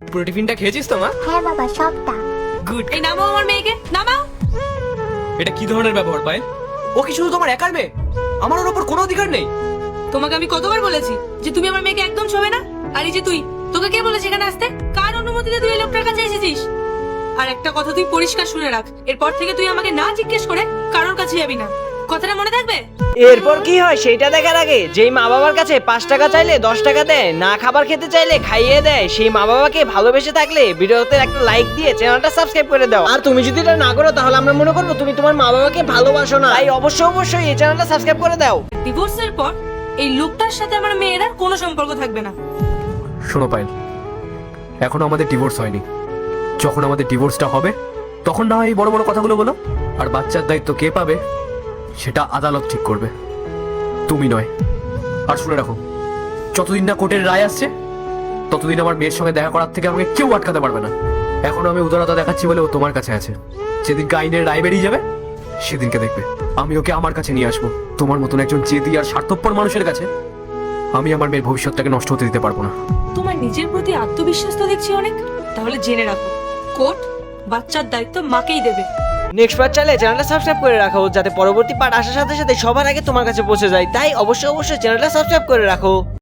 পুরো টিফিনটা খেয়েছিস তো মা? হ্যাঁ বাবা, সবটা। গুড। এই নামাও আমার মেয়েকে, নামাও। এটা কি ধরনের ব্যবহার পায়? ও কি শুধু তোমার একার মেয়ে? আমার ওর উপর কোনো অধিকার নেই। তোমাকে আমি কতবার বলেছি যে তুমি আমার মেয়েকে একদম ছোবে না? আর এই যে তুই, তোকে কে বলেছে এখানে আসতে? কার অনুমতিতে তুই এই লোকটার কাছে এসেছিস? আর একটা কথা তুই পরিষ্কার শুনে রাখ, এরপর থেকে তুই আমাকে না জিজ্ঞেস করে কারোর কাছে যাবি না। কথাটা মনে থাকবে? এরপর কি হয় সেটা দেখার আগে যেই মা বাবার কাছে 5 টাকা চাইলে 10 টাকা দেয়, না খাবার খেতে চাইলে খাইয়ে দেয়, সেই মা বাবাকে ভালোবেসে থাকলে ভিডিওতে একটা লাইক দিয়ে চ্যানেলটা সাবস্ক্রাইব করে দাও। আর তুমি যদি এটা না করো তাহলে আমরা মনে করবো তুমি তোমার মা বাবাকে ভালোবাসো না। তাই অবশ্যই এই চ্যানেলটা সাবস্ক্রাইব করে দাও। ডিভোর্সের পর এই লোকটার সাথে আমার মেয়েরা কোনো সম্পর্ক থাকবে না। শোনো পায়েল, এখনো আমাদের ডিভোর্স হয়নি। যখন আমাদের ডিভোর্সটা হবে তখন না হয় এই বড় বড় কথাগুলো বলো। আর বাচ্চার দায়িত্ব কে পাবে সেটা আদালত ঠিক করবে, তুমি নয়। আর শুনে রাখো, যতদিন না কোর্টের রায় আসছে ততদিন আমার মেয়ের সঙ্গে দেখা করার থেকে আমাকে কেউ আটকাতে পারবে না। এখনো আমি উদারতা দেখাচ্ছি বলে ও তোমার কাছে আছে। যেদিনকে আইনের রায় বেরিয়ে যাবে সেদিনকে দেখবে আমি ওকে আমার কাছে নিয়ে আসবো। তোমার মতন একজন জেদি আর স্বার্থপর মানুষের কাছে আমি আমার মেয়ের ভবিষ্যৎটাকে নষ্ট হতে দিতে পারবো না। তোমার নিজের প্রতি আত্মবিশ্বাস তো দেখছি অনেক। তাহলে জেনে রাখো, কোর্ট বাচ্চার দায়িত্ব মাকেই দেবে। নেক্সট পার্ট চাইলে চ্যানেলটা সাবস্ক্রাইব করে রাখো যাতে পরবর্তী পার্ট আসার সাথে সাথে সবার আগে তোমার কাছে পৌঁছে যায়। তাই অবশ্যই চ্যানেলটা সাবস্ক্রাইব করে রাখো।